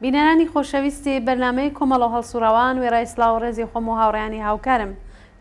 بینەرانی خۆشەویستی بەرنامەی کۆمەڵە هەڵسوراوان وێرای سلااو ڕێزی خۆم و هاوڕیانی هاوکارم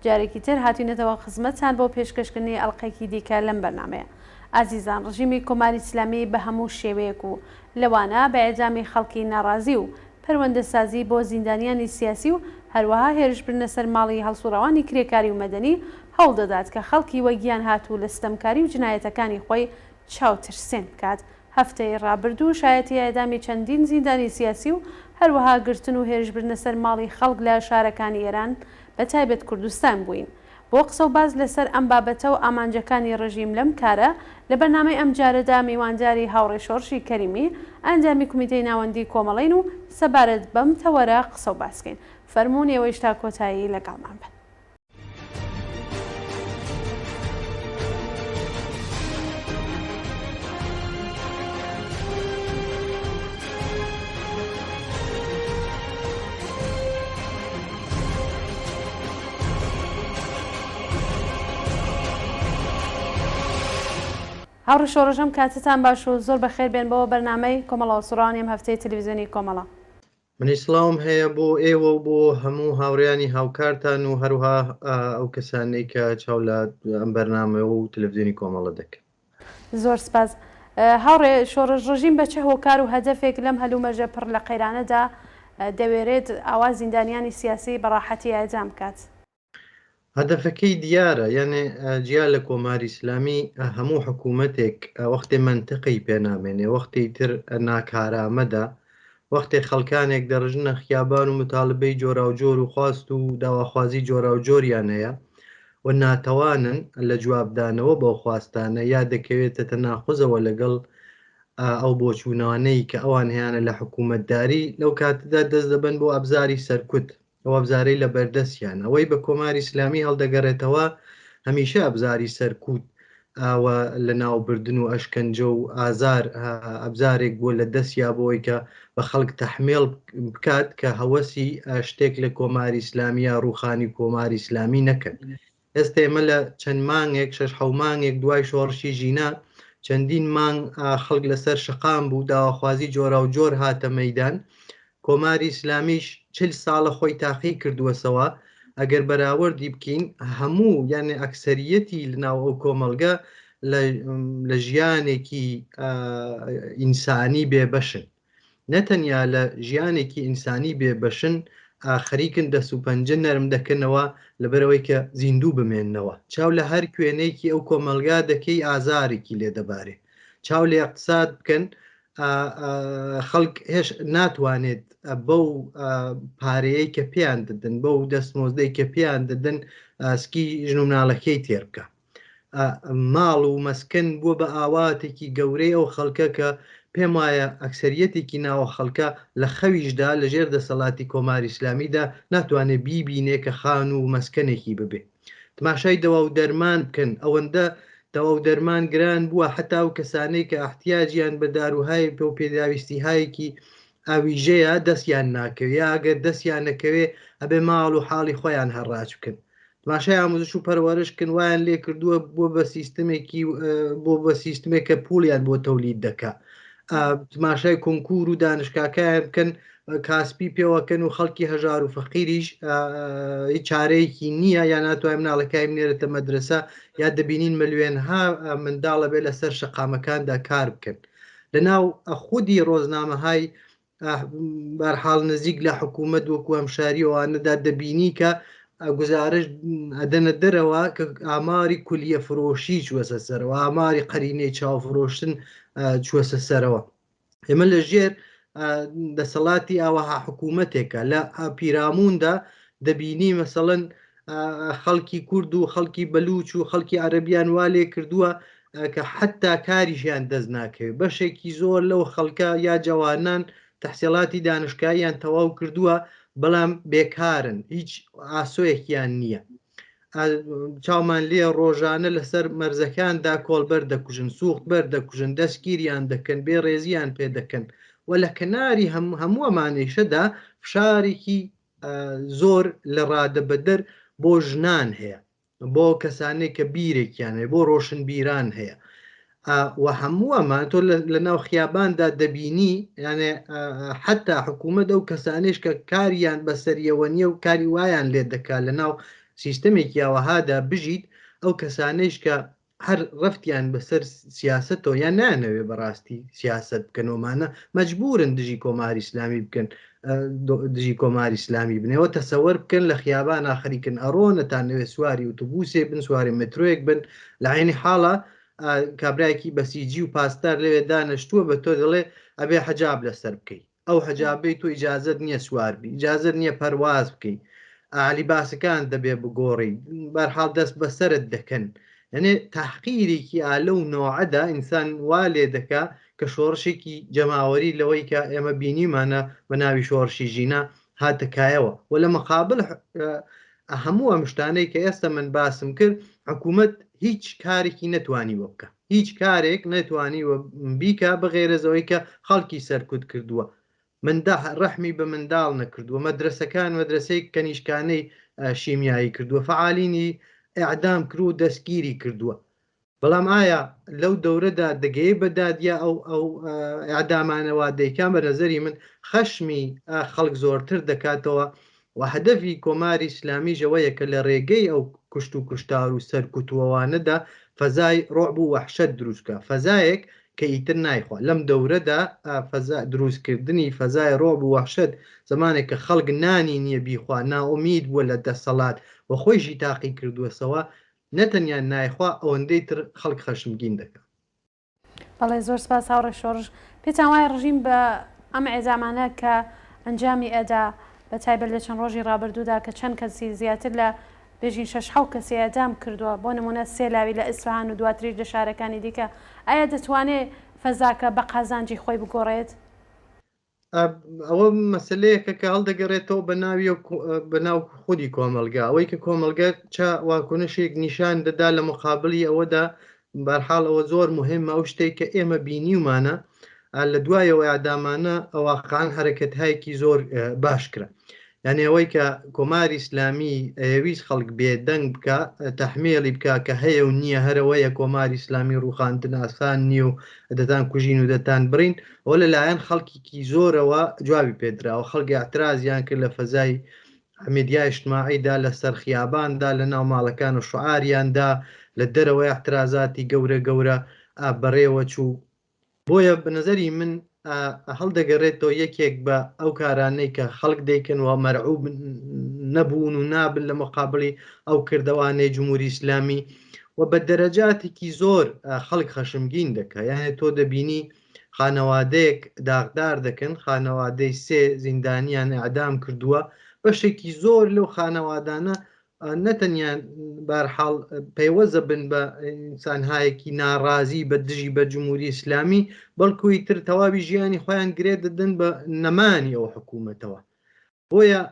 جارێکی تر هاتوینەتەوە خزمەتتان بۆ پێشکەشکردنی ئەڵلقێکی دیکە لەم بەرنمەیە. ئازیزان، ڕژیمی کۆماری ئیسلامی بە هەموو شێوەیەک و لەوانە بە ئێجامی خەڵکی ناڕازی و پەروەندەسازی بۆ زیندانیانی سیاسی و هەروەها هێرشبردنە سەر ماڵی هەڵسوراوانی کرێکاری و مەدەنی هەوڵ دەدات کە خەڵکی وەگیان هاتوو لە ستەمکاری و جنایەتەکانی خۆی چاوترسێن بکات. هەفتەی ڕابردوو شایەتی ئەدامی چەندین زیندانی سیاسی و هەروەها گرتن و هێرشبردنە سەر ماڵی خەڵک لە شارەکانی ئێران بە تایبەت کوردستان بووین. بۆ قسە و باز لەسەر ئەم بابەتە و ئامانجەکانی ڕژیم لەم کارە لە بەرنامەی ئەم جارەدا میوانداری هاوڕێ شۆڕشی کەریمی ئەنجامی کومیتەی ناوەندی کۆمەڵین و سەبارەت بەم تەوەرە قسە و باسکەین. فەرموون ئێوەی شتا کۆتایی لەگەڵمان بن. هاوڕێ شۆڕژەم کاتتان باش و زۆر بەخێر بێن بەوە بەرنامەی کۆمەڵە هەڵسوراوانی ئەم هەفتەی تەلەڤیزیۆنی کۆمەڵە. منی سڵاوم هەیە بۆ ئێوە و بۆ هەموو هاوڕێیانی هاوکارتان و هەروها ئەو کەسانەی کە چاو لە ئەم بەرنامە و تەلەڤیزیۆنی کۆمەڵە دەکەن. زۆر سپاس. هاوڕێ شۆڕژ ڕژیم بە چه هۆکار و هەدەفێک لەم هەلومەرجە پڕ لە قەیرانەدا دەوێرێت ئاوا زیندانیانی سیاسی بەڕاحەتی ئاجام بکات؟ هەدەفەکەی دیارە، یعنی جیا لە کۆماری ئیسلامی هەموو حکوومەتێک وەختێ منتقی پێنامێنێ، وەختی تر ناکارامەدا، وەختێ خەڵکانێک دەڕژنە خیابان و متالبەی جۆرا و جۆر و خواست و داواخوازی جۆرا و جۆریان هەیە و ناتەوانن لە جوابدانەوە بۆ خواستانە یا دەکەوێتە تەناقوزەوە لەگەڵ ئەو بۆچوونەوانەی کە ئەوان هیانە لە حکوومەتداری، لەو کاتدا دەست دەبن بۆ ئەبزاری سەرکوت، ئەو ئەبزارەی لە بەردەستیان ئەوەی بە کۆماری ئیسلامی هەڵدەگەڕێتەوە هەمیشە ئەبزاری سەرکوت ئاوە لە ناوبردن و ئەشکەنجە و ئازار ئەبزارێک بۆ لە دەستیا بۆی کە بە خەڵک تەحمێڵ بکات کە هەوەسی شتێک لە کۆماری ئیسلامیە ڕوخانی کۆماری ئیسلامی نەکەن. ئێستا ئێمە لە چەند مانگێک 6 مانگێک دوای شۆڕشی ژینا چەندین مانگ خەڵک لەسەر شقام بوو، داواخوازی جۆرا و جۆر هاتە مەیدان. کۆماری ئیسلامیش 40 ساڵە خۆی تاقی کردووەسەوە. ئەگەر بەراوردی بکەین هەموو یعنی ئەکسەریەتی لەناو ئەو کۆمەلگە لە ژیانێکی ئینسانی بێبەشن، نەتەنیا لە ژیانێکی ئینسانی بێبەشن خەریکن دەست و پەنجە نەرم دەکەنەوە لەبەرەوەی کە زیندوو بمێننەوە. چاو لە هەر کوێنەیەکی ئەو کۆمەلگا دەکەی ئازارێکی لێ دەبارێ. چاو لە اقتصاد بکەن، خەڵک هێش ناتوانێت بەو پارەیەی کە پێیان دەدەن، بەو دەستمۆزدەی کە پێیان دەدەن سکی ژن و مناڵەکەی تێر بکە. ماڵ و مەسکن بووە بە ئاواتێکی گەورەی ئەو خەڵکە کە پێم وایە ئەکسەریەتێکی ناوە خەڵکە لە خەویشدا لە ژێر دەسەڵاتی کۆماری ئیسلامیدا ناتوانێت بیبینێ کە خان و مەسکەنێکی ببێ. تماشای دەوا و دەرمان بکەن، ئەوەندە دەوا و دەرمان گران بووە حتا و کەسانەی کە احتیاجیان بە داروهای پێ و پێداویستی هایەکی ئاویژەیە دەستیان ناکەوێت، یا ئەگەر دەستیان نەکەوێ ئەبێ ماڵ و حاڵی خۆیان هەڕاج بکەن. تماشای ئاموزش و پەروەرشکن وایان لێ کردووە بۆ بە سیستمێکی بۆ بە سیستمێکە پوڵیان بۆ تەولید دەکا. تماشای کۆنکور و دانشکاکایان بکەن، کاسپی پێوەکەن و خەڵکی هەژار و فەقیریش چارەیەکی نییە، یا ناتوانای مناڵەکەی بنێرێتە مەدرسە، یا دەبینین ملیێنها منداڵە بێ لەسەر شەقامەکاندا کار بکەن. لەناو خودی ڕۆژنامەهای بەرحاڵ نزیک لە حکوومەت وەکو هەمشاریەوانەدا دەبینی کە گزارش ئەدەنە دەرەوە کە ئاماری کولیە فرۆشی چوەسە سەرەوە، ئاماری قەرینەی چاوفرۆشتن چوەسە سەرەوە. ئێمە لە ژێر دەسەڵاتی ئاوەها حکوومەتێکە لە پیراموندا دەبینی مەسەڵەن خەڵکی کورد و خەڵکی بەلوچ و خەڵکی عەرەبیان وا لێ کردووە کە حتا کاریشیان دەست ناکەوێت. بەشێکی زۆر لەو خەڵکە یا جوانان تەحسیڵاتی دانشگاییان تەواو کردووە بەڵام بێکارن، هیچ ئاسۆیەکیان نییە. چاومان لێ ڕۆژانە لەسەر مەرزەکاندا کۆڵبەر دەکوژن، سوخت بەر دەکوژن، دەستگیریان دەکەن، بێ ڕێزیان پێ دەکەن و لە کناری هەموو ئەمانەیشەدا فشارێکی زۆر لە ڕادەبەدەر بۆ ژنان هەیە، بۆ کەسانێک کە بیرێکیان هەیە، بۆ ڕۆشنبیران هەیە. و هەموو ئەمان تۆ لە ناو خیاباندا دەبینی یانێ حتا حکوومەت ئەو کەسانش کە کاریان بەسەریەوە نیە و کاری وایان لێ دەکات لە ناو سیستەمێکی ئاوەهادا بژیت ئەو کەسانەیش کە هەر ڕفتیان بەسەر سیاستەوە یان نانەوێ بەڕاستی سیاست بکەنەوەمانە مەجبورن دژی کۆماری ئیسلامی بکەن دژی کۆماری ئیسلامی بنەوە تەسەوەر بکەن لە خیابان ئاخریکن ئەڕۆنەتان نوێ سواری ئۆتۆبوسێ بن سواری مترۆیەک بن لە عینی حاڵە کابراایکی بەسیجی و پاسدار لەوێ دانیشتووە بە تۆ دەڵێ ئەبێ حەجاب لەسەر بکەیت ئەو حەجابەی تۆ ئیجازت نییە سواربی ئیجازت نییە پەرواز بکەیت علیباسەکان دەبێ بگۆڕی بەرحاڵ دەست بەسەرت دەکەن یعنی تحقیرێکی ئالە و نۆعەدا ئینسان وا لێ دەکا کە شۆڕشێکی جەماوەری لەوەی کە ئێمە بینیمانە بە ناوی شۆڕشی ژینە هاتەکایەوە و لە مقابل هەموو ئەم شتانەی کە ئێستا من باسم کرد حکوومەت هیچ کارێکی نەتوانی وە بکە هیچ کارێک نەتوانی بیکە بەغێرەزەوەی کە خەڵکی سەرکوت کردووە ڕەحمی بە منداڵ نەکردووە مەدرسەکان مەدرسەی کەنیشکانەی شیمیایی کردووە فعالینی ئەعدام کرد و دەستگیری کردووە بەڵام ئایا لەو دەورەدا دەگەی بەدادیا ئەو ئەعدامانەوە دەیکان بە نەزەری من خەشمی خەڵک زۆرتر دەکاتەوە و هەدەفی کۆماری ئیسلامی ژەوەیە کە لە ڕێگەی ئەو کوشت و کوشتار و سەرکوتووەوانەدا فەزای ڕۆعب و وەحشەت دروستکە فەزایەک کە ئیتر نایخوا لەم دەورەدا دروستکردنی فەزای ڕۆعب و وەحشەت زمانێک کە خەڵک نانی نییە بیخوا ناومید بووە لە دەسەڵات و خۆیشی تاقی کردووەسەوە نەتەنیا نایخوا ئەوەندەی تر خەڵک خەشمگین دەکات. بەڵێ زۆر سپاس هاوڕێ شۆڕش پێتان وایە ڕژیم بە ئەم ئێزامانە کە ئەنجامی ئەدا بە تایبەت لە چەند ڕۆژی ڕابردوودا کە چەند کەسی زیاتر لە بێژین 6 کەسی ئەدام کردووە بۆ نمونە سێلاوی لە ئیسفەهان و دواتری لە شارەکانی دیکە ئایا دەتوانێت فەزاکە بە قازانجی خۆی بگۆڕێت؟ ئەوە مەسلەیەکە کە هەڵدەگەڕێتەوە بە ناو خودی کۆمەلگا ئەوەی کە کۆمەلگە واکنشێک نیشان دەدا لە مقابلی ئەوەدا بەرحاڵ ئەوە زۆر مهمە ئەو شتێک کە ئێمە بینیومانە لە دوایەوە ئادامانە ئەواقعان حرەکەتهایەکی زۆر باشکرا یعنی ئەوەی کە کۆماری ئیسلامی ئەویست خەڵک بێدەنگ بکە تەحمێڵی بکە کە هەیە و نییە هەرەوەیە کۆماری ئیسلامی ڕوخاندن ئاسان نییە و دەتان کوژین و دەتان بڕین ئەو لەلایەن خەڵکیکی زۆرەوە جوابی پێدراوە خەڵکی ئاعترازیان کرد لە فەزای میدیای اجتماعیدا لەسەر خیاباندا لە ناو ماڵەکان و شعاریاندا لە دەرەوەی احترازاتی گەورە گەورە بەڕێوە چوو بۆیە بەنظری من هەڵدەگەڕێتەوە یەکێک بە ئەو کارانەی کە خەڵک دەیکەنەوە مەرعوب نەبوون و نابن لە مقابلی ئەو کردەوانەی جمهوری ئیسلامی و بە دەرەجاتێکی زۆر خەڵک خەشمگین دەکە یانێ تۆ دەبینی خانەوادەیەک داغدار دەکەن خانەوادەی سێ زیندانیان ئەعدام کردووە بەشێکی زۆر لەو خانەوادانە نەتەنیا بەرحاڵ پەیوەزە بن بە ئینسانهایەکی ناڕازی بە دژی بە جمهوری ئیسلامی بەڵکوی تر تەواوی ژیانی خۆیان گرێ دەدەن بە نەمانی ئەو حکوومەتەوە بۆیە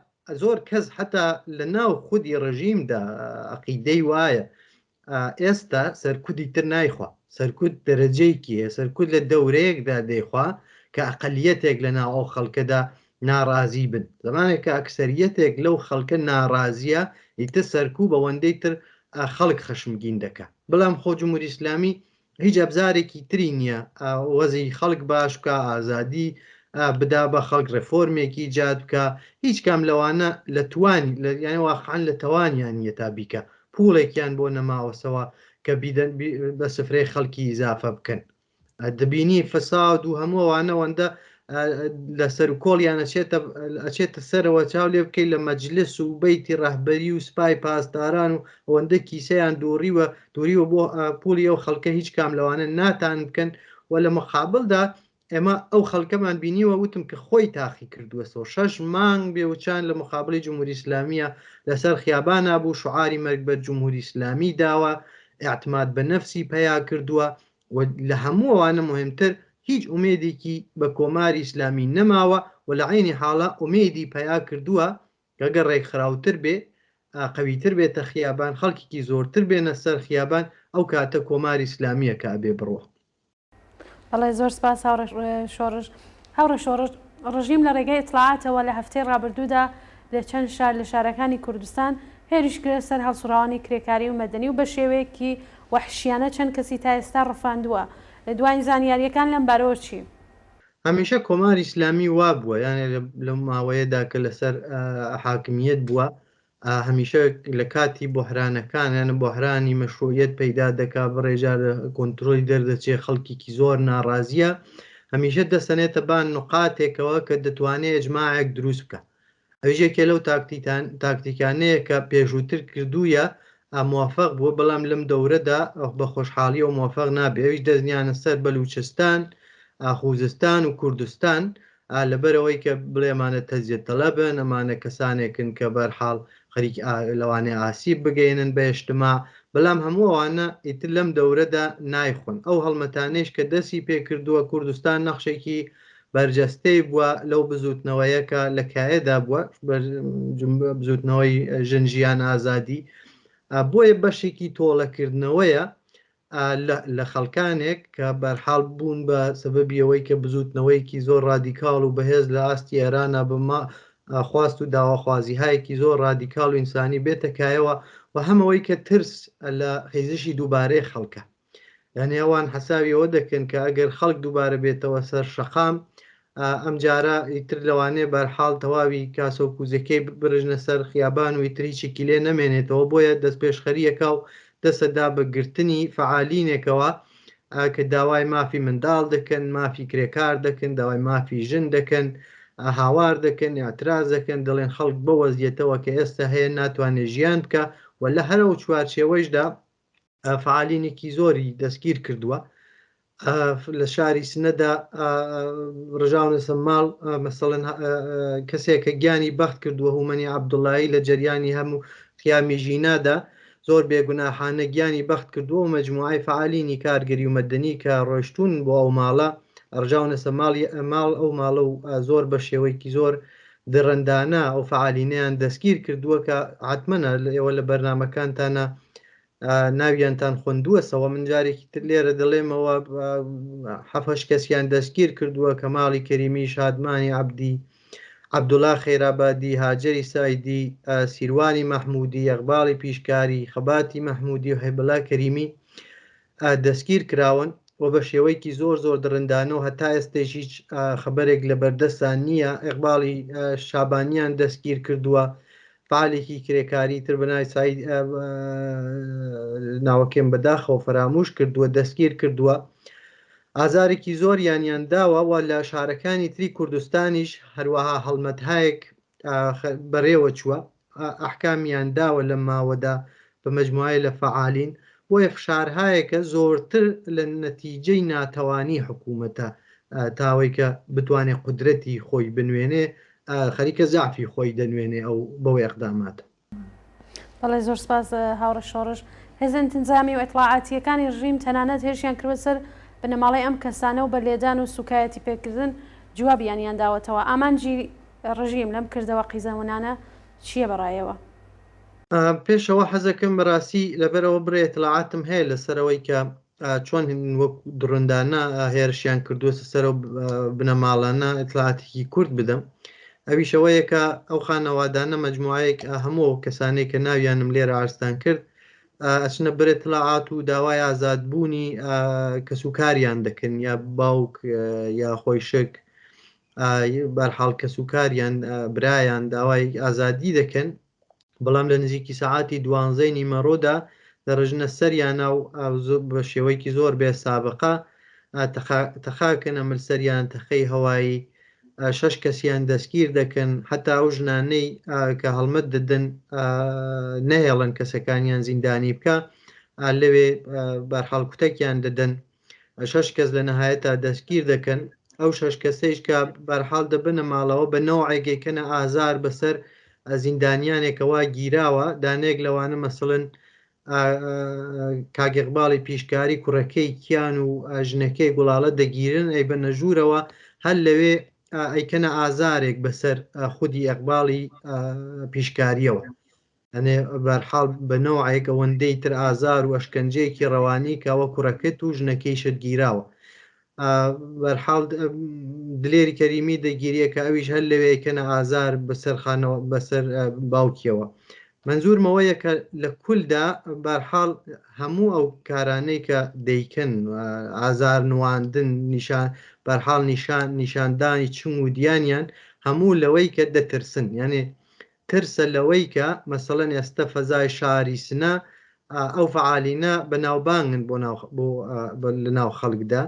زۆر کەس حتا لە ناو خودی ڕژیمدا عەقیدەی وایە ئێستا سەرکوتی تر نایخوا سەرکوت دەرەجەیەکی سەرکوت لە دەورەیەکدا دەیخوا کە ئەقەلیەتێک لە ناو ئەو خەڵکەدا ناڕازی بن زمانێک کە ئەکسەریەتێک لەو خەڵکە ناڕازیە ئیتر سەرکوب بەوەندەی تر خەڵک خەشمگین دەکە بەڵام خۆ جمهوری ئیسلامی هیچ ئەبزارێکی تری نییە وەزی خەڵک باش بکە ئازادی بدا بە خەڵک ڕێفۆرمێکی ایجاد بکە هیچ کام لەوانە لە توانی یعنی واقعاً لە توانیانە تا بیکە پوڵێکیان بۆ نەماوەسەوە کە بە سفرەی خەڵکی ئیزافە بکەن دەبینی فەساد و هەمووانەوەندە لە سەر کۆڵیان ئەچێتە سەرەوە چاو لێ بکەیت لە مەجلس و بەیتی ڕەهبەری و سپای پاسداران و ئەوەندە کیسەیان دووریوە بۆ پولی ئەو خەڵکە هیچ کام لەوانە ناتان بکەن و لە مقابلدا ئێمە ئەو خەڵکەمان بینیوە وتم کە خۆی تاقی کردووە 6 مانگ بێوچان لە مقابلی جمهوری ئیسلامیە لەسەر خیابانە بوو شعاری مەرگ بە جمهوری ئیسلامی داوە ئاعتماد بە نەفسی پیا کردووە و لە هەموو ئەوانە مهمتر هیچ ئومێدێکی بە کۆماری ئیسلامی نەماوە و لە عینی حاڵە ئومێدی پیا کردووە گەگە ڕێک خراوتر بێ قەویتر بێتە خیابان خەڵکیکی زۆرتر بێنە سەر خیابان ئەو کاتە کۆماری ئیسلامیە کا بێ بڕوە. بەڵێ زۆر سپاس هاوڕێ شۆڕش ڕژیم لە ڕێگەی ئیطلاعاتەوە لە هەفتەی ڕابردوودا لە چەند شار لە شارەکانی کوردستان هێرشکرێ سەر هەڵسوڕاوانی کرێکاری و مەدەنی و بە شێوەیەکی وحشیانە چەند کەسی تا ئێستا ڕفاندووە دوای زانیاریەکان لەم بارەوە چی؟ هەمیشە کۆماری ئیسلامی وا بووە یانێ لەم ماوەیەدا کە لەسەر حاکمیت بووە هەمیشە لە کاتی بۆحرانەکان یانە بۆحرانی مەشروعیت پەیدا دەکا بڕێژار کۆنتترۆلی دەردەچێ خەڵکیکی زۆر ناڕازیە هەمیشە دەسەنێتە بان نقاتێکەوە کە دەتوانێت ئەجماعێک دروست بکە ئەوژێکێ لەو تاکتیکانەیە کە پێشووتر کردوویە موافق بووە بەڵام لەم دەورەدا بە خۆشحاڵی و موافق نابێ ئەویش دەستنیانە سەر بەلوچستان خوزستان و کوردستان لەبەرەوەی کە بڵێمانە تەزیێت تەلەبن ئەمانە کەسانێکن کە بەرحاڵ خەریک لەوانێ ئاسیب بگەێنن بە ئێشتما بەڵام هەموو ئەوانە ئیتر لەم دەورەدا نایخۆن ئەو هەڵمەتانێش کە دەستی پێکردووە کوردستان نەخشێکی بەرجەستەی بووە لەو بزوتنەوەیەکە لە کایەدا بووە بزوتنەوەی ژنجیان ئازادی بۆیە بەشێکی تۆڵەکردنەوەیە لە خەڵکانێک کە بەرحاڵ بوون بە سبەبی ئەوەی کە بزوتنەوەیکی زۆر ڕادیکاڵ و بەهێز لە ئاستی ئێرانە بەما خواست و داواخوازی هایەکی زۆر ڕادیکاڵ و ئینسانی بێتەکایەوە و هەمەوەی کە ترس لە خێزشی دووبارەی خەڵکە یعنی ئەوان حساوی ئەوە دەکەن کە ئەگەر خەڵک دووبارە بێتەوە سەر شەقام ئەم جارە ئیتر لەوانێ بەرحاڵ تەواوی کاسە و کوزەکەی برژنە سەر خیابان و ئیتریچێکی لێ نەمێنێتەوە بۆیە دەست پێشخەریەکە و دەسەدا بە گرتنی فعالینێکەوە کە داوای مافی منداڵ دەکەن مافی کرێکار دەکەن داوای مافی ژن دەکەن هاوار دەکەن اعتراز دەکەن دەڵێن خەڵک بە وەزیەتەوە کە ئێستا هەیە ناتوانێت ژیان بکە و لە هەرەو چوارچێوەشدا فعالینێکی زۆری دەستگیر کردووە لە شاری سنەدا ڕژاونە سەماڵ مەسەڵەن کەسێکە گیانی بەخت کردووە هومەنی عەبدوڵایی لە جەریانی هەموو قیامی ژینادا زۆر بێگوناحانە گیانی بەخت کردووە و مەجموعای فعالینی کارگەری و مەدەنی کە ڕۆیشتون بۆ ئەو ماڵە ڕژاونە سەماڵی ماڵ ئەو ماڵە و زۆر بە شێوەیەکی زۆر دڕندانە ئەو فعالینیان دەستگیر کردووە کە حتمەنە ئێوە لە بەرنمەکانتانە ناویانتان خوندووە سەوە من جارێکی تر لێرە دەڵێمەوە حەفەش کەسیان دەستگیر کردووە کە ماڵی کەریمی شادمانی عەبدی عەبدوڵا خێرابادی هاجری سایدی سیروانی مەحمودی یەغباڵی پیشکاری خەباتی مەحمودی و هەیبەلا کەریمی دەستگیر کراون و بە شێوەیەکی زۆر زۆر دڕندانەوە هەتا ئێستش هیچ خەبەرێک لە بەردەستان نییە ئیقباڵی شابانیان دەستگیر کردووە فعالێکی کرێکاری تر بەنای ساید ناوەکەم بەداخەوە فەراموش کردووە دەستگیر کردووە ئازارێکی زۆر یانیان داوە و لە شارەکانی تری کوردستانیش هەروەها هەڵمەتهایەک بەڕێوە چووە ئەحکامیان داوە لە ماوەدا بە مەجموعای لە فعالین بۆیە فشارهایەکە زۆرتر لە نەتیجەی ناتەوانی حکوومەتە تاوەی کە بتوانێت قودرەتی خۆی بنوێنێ خەریکە زعفی خۆی دەنوێنێ ئەو بەوەی ئەقدامات. بەڵێ زۆر سپاس هاوڕە شۆڕش هێزن تنجامی و ئەتڵاعاتیەکانی ڕژیم تەنانەت هێرشیان کردوە سەر بنەماڵی ئەم کەسانە و بە لێدان و سوکایەتی پێکردن جوابیانیان داوەتەوە ئامانجی ڕژیم لەم کردەوە قیزەونانە چییە بەڕایەوە؟ پێشەوە حەزەکەم بەڕاستی لەبەرەوە بڕێ ئەتڵاعاتم هەیە لەسەرەوەی کە چۆن وەک دڕندانە هێرشیان کردووە سەر بنەماڵانە ئەتڵاعاتێکی کورد بدەم ئەویشەوەیە کە ئەو خانەوادانە مەجموعەیەک هەموو کەسانێک کە ناویانم لێرە ئارستان کرد ئەچنە بر ئەتڵاعات و داوای ئازادبوونی کەسوکاریان دەکەن یا باوک یا خۆی شک بەرحاڵ کەسوکاریان برایان داوای ئازادی دەکەن بەڵام لە نزیکی سەعاتی 12 نیمەڕۆدا دەڕژنە سەریانە و بە شێوەیەکی زۆر بێ سابقە تەخاکەن ئەمر سەریان تەخەی هەوایی 6 کەسیان دەستگیر دەکەن حتا ئەو ژنانەی کە هەڵمەت دەدەن نەهێڵن کەسەکانیان زیندانی بکە لەوێ بەرحاڵ کوتەکیان دەدەن 6 کەس لە نەهایەتا دەستگیر دەکەن ئەو 6 کەسەیش کە بەرحاڵ دەبنە ماڵەوە بە نەوعێکێکەنە ئازار بەسەر زیندانیانێکەوە گیراوە دانێک لەوانە مەسڵن کاگێقباڵی پیشکاری کوڕەکەی کیان و ژنەکەی گوڵاڵە دەگیرن ئەی بە نەژوورەوە هەر لەوێ ئەیکەنە ئازارێک بەسەر خودی ئەقباڵی پیشکاریەوە ئەنێ بەرحاڵ بەنەوعێک ئەوەندەی تر ئازار و ئەشکەنجەیەکی ڕەوانی کاوە کوڕەکەت و ژنەکەی شتگیراوە بەرحاڵ دلێری کەریمی دەگیریە کە ئەویش هەر لەوێ ئەیکەنە ئازار بەسەر باوکیەوە منزورمەوەیە کە لە کولدا بەرحاڵ هەموو ئەو کارانەی کە دەیکەن ئازار نواندن بەرحاڵ نیشاندانی چنگ و دیانیان هەموو لەوەی کە دەترسن، یعنی ترسە لەوەی کە مەسەڵەن ئێستا فەزای شاری سنە ئەو فعالینە بەناوبانگن لە ناو خەڵکدا،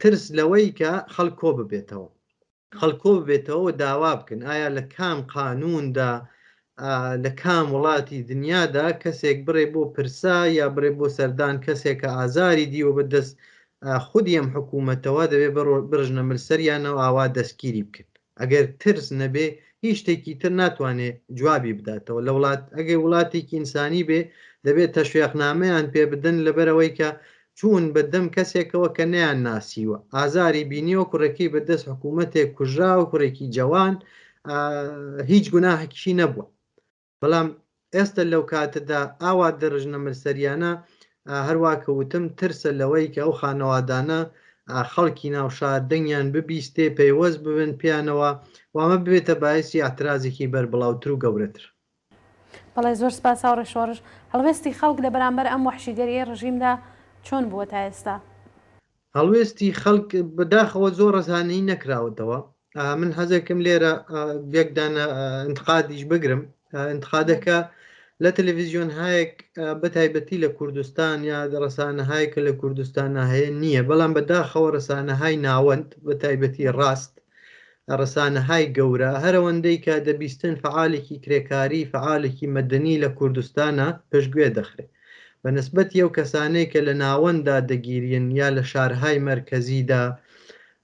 ترس لەوەی کە خەڵک کۆ ببێتەوە، خەڵک کۆ ببێتەوە داوا بکەن ئایا لە کام قانوندا لە کام وڵاتی دنیادا کەسێک بڕێ بۆ پرسا یا بڕێ بۆ سەردان کەسێکە ئازاری دیوە بەدەست خودی ئەم حکوومەتەوە دەبێت برژنە ملسەریانەوە ئاوا دەستگیری بکەن. ئەگەر ترس نەبێ هیچ شتێکی تر ناتوانێت جوابی بداتەوە لە ئەگەر وڵاتێکی ئینسانی بێ دەبێت تەشویقنامەیان پێ بدەن لەبەرەوەی کە چوون بەدەم کەسێکەوە کە نەیان ناسیوە، ئازاری بینیوە کوڕەکەی بەدەست حکوومەتێک کوژرا و کوڕێکی جەوان هیچ گوناهێکیشی نەبووە. بەڵام ئێستا لەو کاتەدا ئاوا دەڕژنە ملسەریانە هەروە کەوتم ترسە لەوەی کە ئەو خانەوادانە خەڵکی ناو شار دەنگیان ببیستێ پەیوەست ببن پیانەوە وامە ببێتە باعسی ئاعترازێکی بەربڵاوتر و گەورەتر. بەڵێ زۆر سپاس هاوڕێ شۆڕش. هەڵوێستی خەڵک لە بەرامبەر ئەم وحشیگەریە ڕژیمدا چۆن بووە تا ئێستا؟ هەڵوێستی خەڵک بەداخەوە زۆر ڕزانەی نەکراوەتەوە. من حەزەکەم لێرە یەکدانە انتقادیش بگرم. انتقادەکە لە تەلەڤیزیۆن هایەک بەتایبەتی لە کوردستان یا ڕەسانەهایی کە لە کوردستانە هەیە نییە، بەڵام بەداخەوە ڕەسانەهای ناوەند بەتایبەتی ڕاست ڕەسانەهای گەورە هەرەوەندەی کە دەبیستن فعالێکی کرێکاری فعالێکی مەدەنی لە کوردستانە پشتگوێ دەخرێت بە نسبەتی ئەو کەسانەی کە لە ناوەندا دەگیرین یا لە شارهای مەرکەزیدا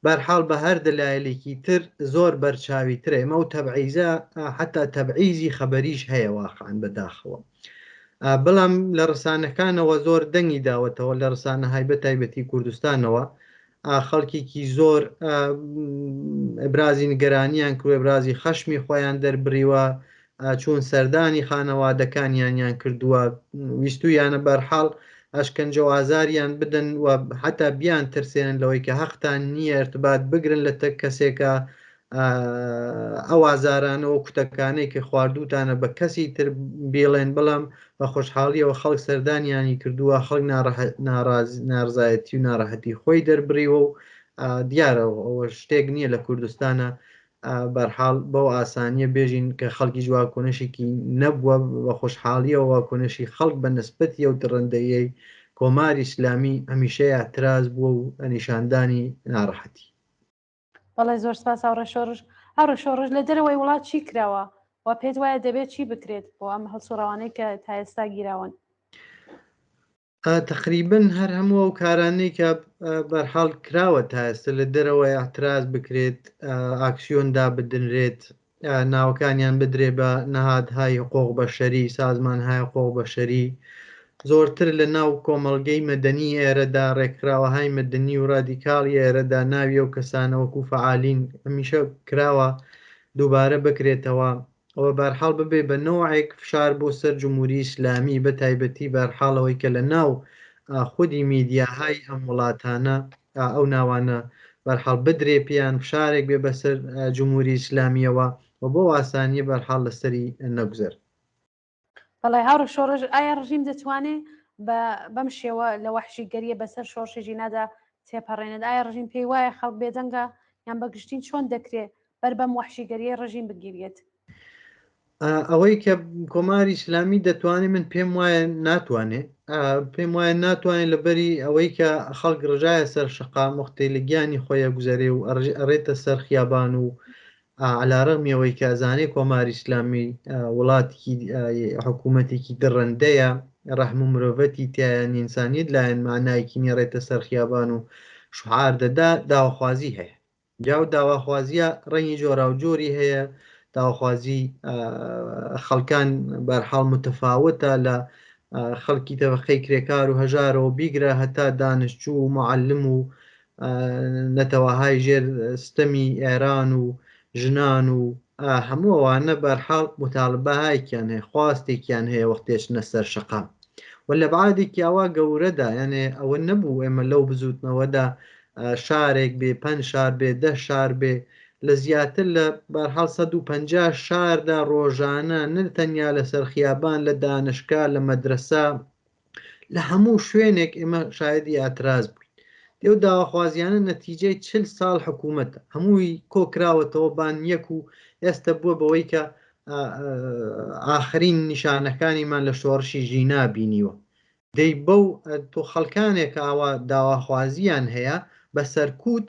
بەرحاڵ بە هەر دەلایلێکی تر زۆر بەرچاوی ترە. ئەمە و تەبعیزە حتا تەبعیزی خەبەریش هەیە واقعان بەداخەوە. بەڵام لە ڕسانەکانەوە زۆر دەنگی داوەتەوە لە ڕسانەهای بەتایبەتی کوردستانەوە خەڵکێکی زۆر ئەبرازی نیگەرانیان کرد، ئەبرازی خەشمی خۆیان دەربڕیوە، چوون سەردانی خانەوادەکانیان کردووە، ویستویانە بەرحاڵ ئەشکەنجە و ئازاریان بدەن و حتا بیان ترسێنن لەوەی کە حەقتان نییە ارتباط بگرن لە تەک کەسێکە ئەو ئازارانەوە کوتەکانەی کە خواردووتانە بە کەسی تر بێڵێن، بەڵام بە خۆشحاڵیەوە خەڵک سەردانیانی کردووە، خەڵک ناڕزایەتی و ناڕەحەتی خۆی دەربڕیوە و دیارە ئەوە شتێک نییە لە کوردستانە بەرحاڵ بەو ئاسانیە بێژین کە خەڵکی واکۆنشێکی نەبووە بە خۆشحاڵیەوە واکۆنشی خەڵک بە نسبەتی ئەو دڕندەیەی کۆماری ئیسلامی هەمیشەیە اعتراز بووە و نیشاندانی ناڕەحەتی. بەڵێ زۆر سپاس هاوڕێ شۆڕش. هاوڕێ شۆڕش لە دەرەوەی وڵات چی کراوە و پێت وایە دەبێت چی بکرێت بۆ ئەم هەڵسوڕەوانەی کە تا ئێستا گیراون؟ تقریبن هەر هەموو ئەو کارانەی کە بەرحاڵ کراوە تا ئێستا لە دەرەوەی اعتراز بکرێت، ئاکسیۆندا بدنرێت، ناوەکانیان بدرێ بە نەهادهای حقوق بەشەری، سازمانهای حقوق بەشەری، زۆرتر لە ناو کۆمەڵگەی مەدەنی ئێرەدا ڕێکخراوەهای مەدەنی و رادیکاڵی ئێرەدا ناوی ئەو کەسانە وەکو فعالین هەمیشە کراوە دووبارە بکرێتەوە. ئەوە بەرحاڵ ببێ بە نەوعێک فشار بۆ سەر جمهوری ئیسلامی بە تایبەتی بەرحاڵەوەی کە لە ناو خودی میدیاهای ئەم وڵاتانە ئەو ناوانە بەرحاڵ بدرێ پێیان فشارێک بێ بەسەر جمهوری ئیسلامیەوە و بۆ ئاسانیە بەرحاڵ لەسەری نەگوزەر. بەڵێ هاوڕێ شۆڕژ ئایا ڕژیم دەتوانێت بەم شێوە لە وەحشیگەریە بەسەر شۆڕشی ژینادا تێپەڕێنێت؟ ئایا ڕژیم پێی وایە خەڵک بێدەنگە یان بەگشتین چۆن دەکرێت بەر بەم وەحشیگەریە ڕژیم بگیرێت؟ ئەوەی کە کۆماری ئیسلامی دەتوانێت من پێم وایە ناتوانێت، پێم وایە ناتوانێت لەبەری ئەوەی کە خەڵک ڕژایە سەر شەقام وەختەی لە گیانی خۆیە گوزەرێ و ئەڕێتە سەر خیابان و عەلارەغمی ئەوەی کە ئەزانێ کۆماری ئیسلامی وڵاتێکی حکوومەتێکی دڕندەیە، ڕەحم و مرۆڤەتی تایە ئینسانیت لایەن مانایەکی نیێڕێتە سەر خیابان و شعار دەدا، داواخوازی هەیە. جاو داواخوازیە ڕەنگی جۆرا و جۆری هەیە، داواخوازی خەڵکان بەرحاڵ متفاوتە لە خەڵکی تەبەقەی کرێکار و هەژارەوە بیگرە هەتا دانشجوو و معلم و نەتەوەهای ژێر ستەمی ئێران و ژنان و هەموو ئەوانە بەرحاڵ متاڵبەهایەکیان هەیە، خواستێکیان هەیە وەختێچنە سەر شەقام و لە بعادێکی ئەوە گەورەدا، یعنێ ئەوە نەبوو ئێمە لەو بزوتنەوەدا شارێک بێ 5 شار بێ 10 شار بێ لە زیاتر لە بەرحاڵ 150 شاردا ڕۆژانە نەتەنیا لەسەر خیابان لە دانشگا لە مەدرسە لە هەموو شوێنێک ئێمە شایەدی ئاعتراض بووین. دێو داواخوازیانە نەتیجەی 40 ساڵ حکوومەتە هەمووی کۆکراوەتەوە بانیەک و ئێستا بووە بەوەی کە ئاخرین نیشانەکانیمان لە شۆڕشی ژینا بینیوە. دەی بەو تۆ خەڵکانێک ئاوا داواخوازیان هەیە بە سەرکوت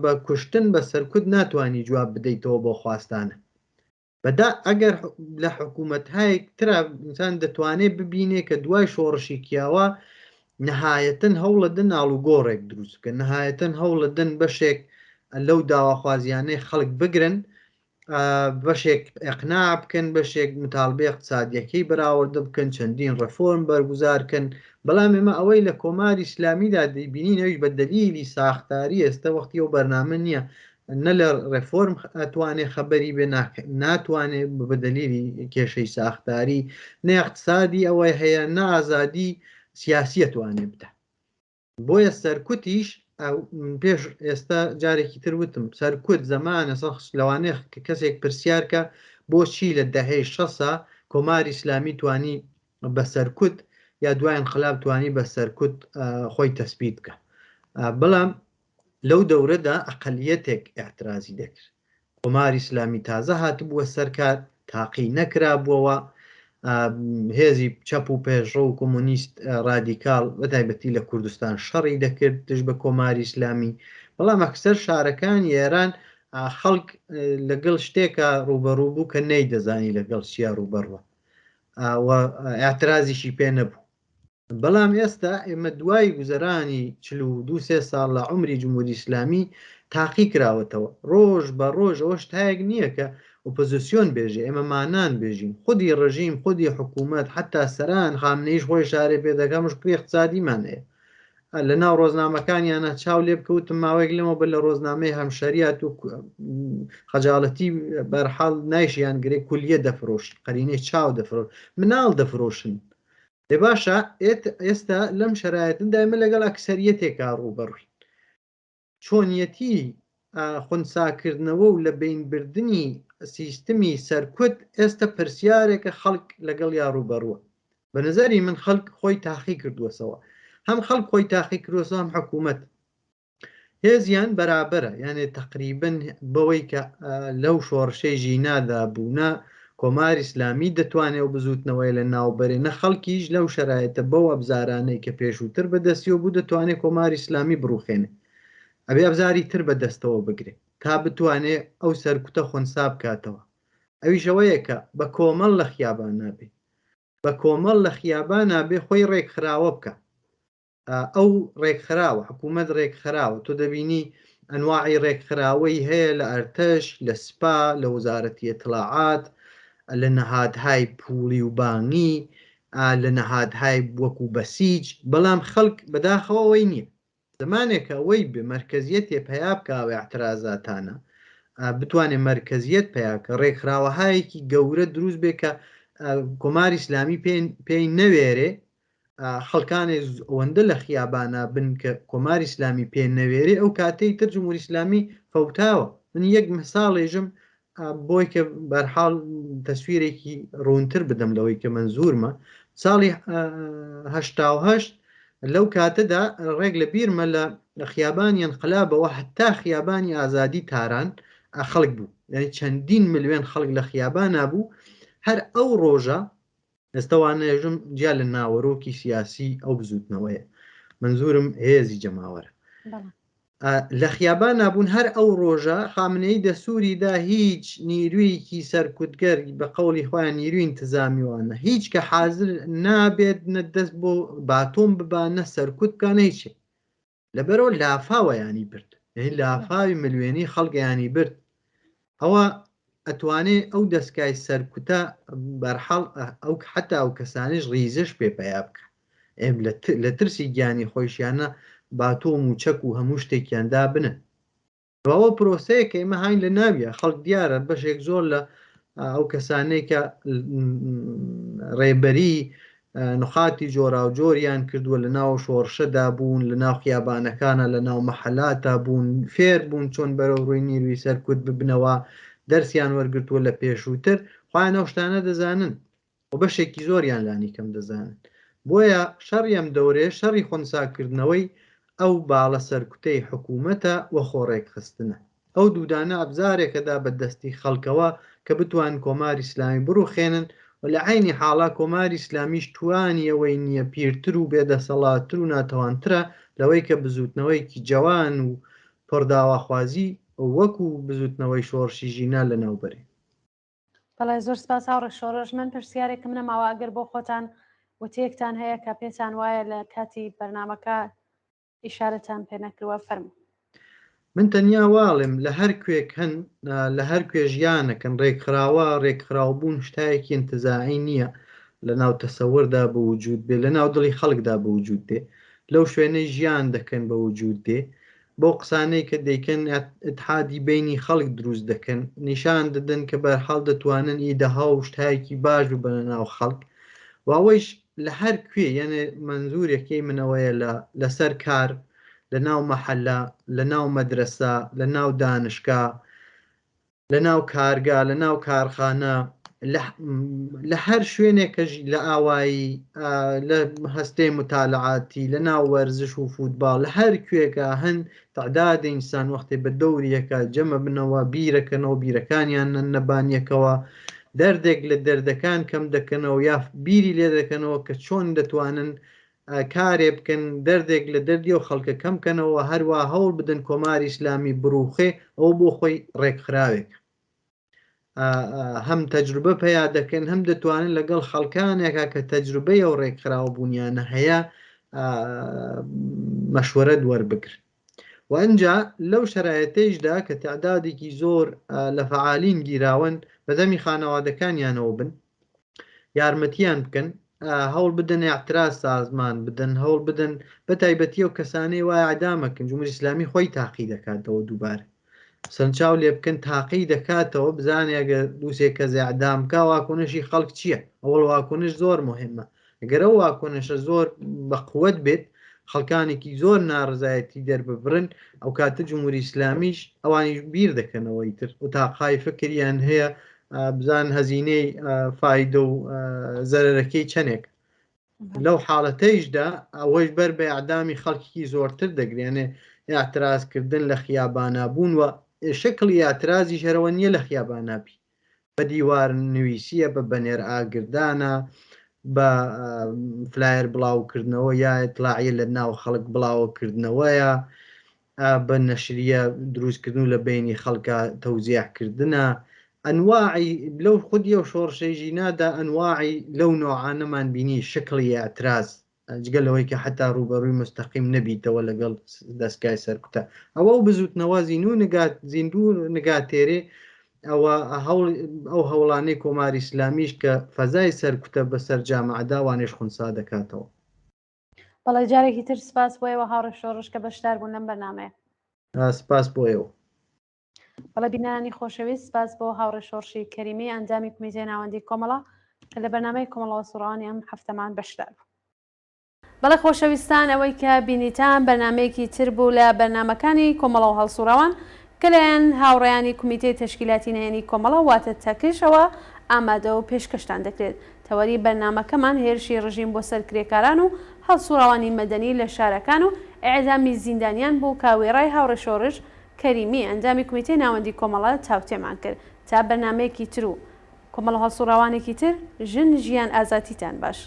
بە کوشتن بە سەرکوت ناتوانانی جواب بدەیتەوە بۆ خواستانە. بەدا ئەگەر لە حکوومەتهایەک ترا ئینسان دەتوانێت ببینێ کە دوای شۆڕشی کیاوە نەهایەتەن هەوڵەدن ئاڵوگۆڕێک دروست بکەن، نەهایەتەن هەوڵەدن بەشێک لەو داواخوازیانەی خەڵک بگرن، بەشێک ئەقناع بکەن، بەشێک متالبێ اقتصادیەکەی بەراورد بکەن، چەندین ڕەفۆرم بەرگوزارکەن. بەڵام ئێمە ئەوەی لە کۆماری ئیسلامیدا دەیبینینەوەی بە دەلیلی ساختاری ئێستا وەختی ئەو بەرنامە نییە نە لە ڕێفۆرم ئەتوانێ خەبەری بێ ناتوانێت بە دەلیلی کێشەی ساختاری نە اقتصادی ئەوەی هەیە نە ئازادی سیاسی ئەتوانێ بدە. بۆیە سەرکوتیش پێش ئێستا جارێکی تر وتم سەرکوت زەمانە لەوانەیە کەسێک پرسیارکە بۆچی لە دەهەی 60 کۆماری ئیسلامی توانی بە سەرکوت یا دوای انقلاب توانی بە سەرکوت خۆی تەسبیت بکە. بەڵام لەو دەورەدا ئەقەلیەتێک ئاعترازی دەکرد. کۆماری ئیسلامی تازە هاتبووە سەرکار، تاقی نەکرا بووەوە، هێزی چەپ و پێشڕە و کۆمونیست رادیکال بەتایبەتی لە کوردستان شەڕی دەکرد تش بە کۆماری ئیسلامی. بەڵام ئەکسەر شارەکانی ئێران خەڵک لەگەڵ شتێکە ڕوبەڕوو بوو کە نەیدەزانی لەگەڵ چیا ڕوبەڕوە ئاعترازیشی پێ نەبوو. بەڵام ئێستا ئێمە دوای گوزەرانی 42 ساڵ لە عمری جمهوری ئیسلامی تاقی کراوەتەوە ڕۆژ بە ڕۆژ ئەوە شتایەک نییە کە ئۆپۆزیسیۆن بێژێ، ئێمە مانان بێژین، خودی ڕژیم خودی حکوومەت حتا سەران خامنەیش خۆی شارێ پێدەکە مشکلی اقتصادیمان هەیە. لە ناو ڕۆژنامەکانیانە چاو لێ بکەوتم ماوەیەک لەمە بە لە ڕۆژنامەی هەمشەریات و خەجاڵەتی بەرحاڵ نایشیان گرێ کولیە دەفرۆشت، قەرینەی چاو دەفرۆشت، مناڵ دەفرۆشن. دێ باشە ئێستا لەم شەرایەتدا ئێمە لەگەڵ ئەکسەریەتێکا ڕوبەڕووین. چۆنیەتی خونساکردنەوە و لە بینبردنی سیستمی سەرکوت ئێستا پرسیارێکە خەڵک لەگەڵ یا ڕوبەڕووە. بە نظری من خەڵک خۆی تاقی کردووەسەوە، هەم خەڵک خۆی تاقی کردووەسەوە هەم حکوومەت هێزیان بەرابەرە، یانێ تقریبن بەوەی کە لەو شۆڕشەی ژینادا بوونە کۆماری ئیسلامی دەتوانێت و بزوتنەوەی لە ناوبەرێ نە خەڵکیش لەو شەرایەتە بەو ئەبزارانەی کە پێشووتر بەدەستیەوە بوو دەتوانێت کۆماری ئیسلامی بڕوخێنێ، ئەبێ ئەبزاری تر بەدەستەوە بگرێت تا بتوانێت ئەو سەرکوتە خۆنسا بکاتەوە. ئەویشەوەیە کە بە کۆمەڵ لە خیابان نابێ، بە کۆمەڵ لە خیابان نابێ خۆی ڕێکخراوە بکە. ئەو ڕێکخراوە حکوومەت ڕێکخراوە، تۆ دەبینی ئەنواعی ڕێکخراوەی هەیە لە ئەرتەش، لە سپا، لە وەزارەتی ئیطلاعات، لە نەهادهای پوڵی و بانگی، لە نەهادهای وەکو بەسیج. بەڵام خەڵک بەداخەوەی نییە. زمانێکە ئەوەی بێ مەرکەزیەتێ پیا بکاوە اعترازاتانە بتوانێت مەرکەزیەت پیاکە ڕێکخراوەهایەکی گەورە دروست بێ کە کۆماری ئیسلامی پێی نەوێرێ خەڵکانی ئەوەندە لە خیابانە بن کە کۆماری ئیسلامی پێ نەوێرێ ئەو کاتەی تر جمهوری ئیسلامی فەوتاوە. من یەک مثاڵێژم بۆی کە بەرحاڵ تەسویرێکی ڕوونتر بدەم لەوەی کە منزورمە. ساڵی 1970 لەو کاتەدا ڕێک لە بیرمە لە خیابانی انقلابەوە حتا خیابانی ئازادی تاران خەڵک بوو، یعنی چەندین ملیۆن خەڵک لە خیابانە بوو. هەر ئەو ڕۆژە ئێستاوانێژم جیا لە ناوەڕۆکی سیاسی ئەو بزوتنەوەیە، منزورم هێزی جەماوەرە لە خیابان نبوون. هەر ئەو ڕۆژە خامنەی دەسووریدا هیچ نیرویکی سەرکوتگەر بە قەولی خۆیان نیروی انتزامیوانە هیچ کە حاضر نابێت نەدەست بۆ باتۆم ببانە سەرکوت بکانە هیچێ، لەبەرەوە لافاوەیانی برد، یعنی لافاوی ملیۆنی خەڵگەیانی برد. ئەوە ئەتوانێت ئەو دەستگای سەرکوتە بەرحاڵ ئەو حتا ئەو کەسانش ڕیزش پێپیا بکە، ئێم لە ترسی گیانی خۆشیانە باتۆم و چەک و هەموو شتێکیاندا بنن. ئەوە پرۆسەیە کە ئێمە هاین لە ناویە خەڵک دیارە بەشێک زۆر لە ئەو کەسانەی کە ڕێبەری نقاتی جۆرا و جۆریان کردووە لە ناو شۆڕشەدا بوون، لە ناو خیابانەکانە، لە ناو مەحەلاتە بوون، فێر بوون چۆن بەرەو ڕووی نیروی سەرکوت ببنەوە، دەرسیان وەرگرتووە لە پێشووتر، خۆیان ئەو شتانە دەزانن و بەشێکی زۆریان لانی کەم دەزانن. بۆیە شەڕی ئەم دەورێ شەڕی خۆنساکردنەوەی ئەو باڵە سەرکوتەی حکوومەتە وە خۆڕێکخستنە. ئەو دوودانە ئەبزارێکەدا بە دەستی خەڵکەوە کە بتوان کۆماری ئیسلامی بڕوخێنن و لە عینی حاڵا کۆماری ئیسلامیش توانی ئەوەی نییە پیرتر و بێدەسەڵاتتر و ناتەوانترە لەوەی کە بزوتنەوەیکی جوان و پڕداواخوازی وەکو بزوتنەوەی شۆڕشی ژینا لە ناوبەرێ. بەڵێ زۆر سپاس هاوڕێ شۆڕش. من پرسیارێکم نەماوە ئەگەر بۆ خۆتان وتەیەکتان هەیە کە پێتان وایە لە کاتی بەرنامەکە ئیشارەتان پێ نەکردووە فەرموو. من تەنیا واڵم لە هەر کوێک هەن لە هەر کوێ ژیانەکەن ڕێکخراوە ڕێکخراوبوون شتایەکی انتزاعی نییە لە ناو تەسەوردا بە وجود بێ، لە ناو دڵی خەڵکدا بە وجود دێ، لەو شوێنەی ژیان دەکەن بە وجود دێ، بۆ قسانەی کە دەیکەن اتحادی بینی خەڵک دروست دەکەن، نیشان دەدەن کە بەرحاڵ دەتوانن ئیدەها و شتایەکی باش ببنە ناو خەڵک. واوەیش لە هەر کوێ یعنی منزورێکی منەوەیە لەسەر کار، لە ناو مەحەلە، لە ناو مەدرسە، لە ناو دانشگا، لە ناو کارگا، لە ناو کارخانە، لە هەر شوێنێکەژی لە ئاوایی، لە هەستەی متالعاتی، لە ناو وەرزش و فوتباڵ، لە هەر کوێکە هەن تعداد ئینسان وەختی بە دەوریەکە جەمە بنەوە بیرەکەنەوە بیرەکانیان نەبانیەکەوە، دەردێک لە دەردەکان کەم دەکەنەوە یا بیری لێ دەکەنەوە کە چۆن دەتوانن کارێ بکەن، دەردێک لە دەردی و خەڵکە کەمکەنەوە، هەروە هەوڵ بدەن کۆماری ئیسلامی بڕوخێ ئەو بۆ خۆی ڕێکخراوێک هەم تەجروبە پیا دەکەن، هەم دەتوانن لەگەڵ خەڵکانێکە کە تەجروبەی ئەو ڕێکخراوە بوونیانە هەیە مەشوەرە دووەربگرن. و ئەنجا لەو شەرایەتەیشدا کە تعدادێکی زۆر لە فەعالین گیراون بەدەمی خانەوادەکانیانەوە بن، یارمەتیان بکەن، هەوڵ بدەن اعتراض سازمان بدەن، هەوڵ بدەن بە تایبەتی و کەسانەی وای ئەعدامەکەن. جمهوری ئیسلامی خۆی تاقی دەکاتەوە دووبارە سەرنجاو لێ بکەن تاقی دەکاتەوە، بزانێ ئەگە دووسێک کەس ئەعدامکە واکۆنشی خەڵک چییە. ئەوڵ واکۆنش زۆر مهمە، ئەگەر ئەو واکۆنشە زۆر بەقووەت بێت خەڵکانێکی زۆر ناڕزایەتی دەرببرن، ئەو کاتە جمهوری ئیسلامیش ئەوانیش بیر دەکەنەوەی تر و تاقای فکریان هەیە بزان هەزینەی فایدە و زەرەرەکەی چەندێک. لەو حاڵەتەیشدا ئەوەش بەر بە ئەعدامی خەڵکی زۆرتر دەگرێنێ ئاعترازکردن لە خیابانە بوون و شکلی ئاعترازی ژەرەوە نییە لە خیابانابی، بە دیوار نوویسیە، بە بەنێر ئاگردانە، بە فلایر بڵاوکردنەوە یا ئیطلاعیە لە ناو خەڵک بڵاوکردنەوەیە، بە نەشریە دروستکردن لە بینی خەڵکە تەوزیعکردنە، ئەنواعی لەو خودی و شۆڕشەی ژینادا ئەنواعی لەو نوعانەمان بینی شکلی ئاعتراز، جگەلەوەی کە حتا ڕوبەڕووی مستەقیم نەبیتەوە لەگەڵ دەستگای سەرکوتە. ئەوە بزوتنەوە زیندوو نگاتێرێ ئەو هەوڵانەی کۆماری ئیسلامیش کە فەزای سەرکوتە بەسەر جامەعەدا وانێش خونسا دەکاتەوە. بەڵێ جارێکی تر سپاس بۆیەوە هاوڕێ شۆڕش کە بەشدار بوون لەم بەرنامەیە. سپاس بۆیەوە. بەڵێ بینانی خۆشەویست، سپاس بۆ هاوڕێ شۆڕشی کەریمی ئەنجامی کمیتەی ناوەندی کۆمەڵە کە لە بەرنامەی کۆمەڵەوە سوڕەوانی ئەم هەفتەمان بەشدار بوو. بەڵێ خۆشەویستان، ئەوەی کە بینیتان بەرنمەیەکی تر بوو لە بەرنمەکانی کۆمەڵەوە هەڵسوڕەوان کە لەیان هاوڕێیانی کمیتەی تەشکیلاتی نهێنی کۆمەڵە واتە تەکشەوە ئامادە و پێشکەشتان دەکرێت. تەوەری بەرنمەکەمان هێرشی ڕژیم بۆ سەرکرێکاران و هەڵسوڕەوانی مەدەنی لە شارەکان و ئەعدامی زیندانیان بوو کاوێڕای هاوڕێ شۆڕش کەریمی ئەنجامی کمیتەی ناوەندی کۆمەڵە چاوتێمان کرد. تا بەرنمەیەکی تر و کۆمەڵە هەڵسوڕەوانێکی تر ژن ژیان ئازاتیتان باش.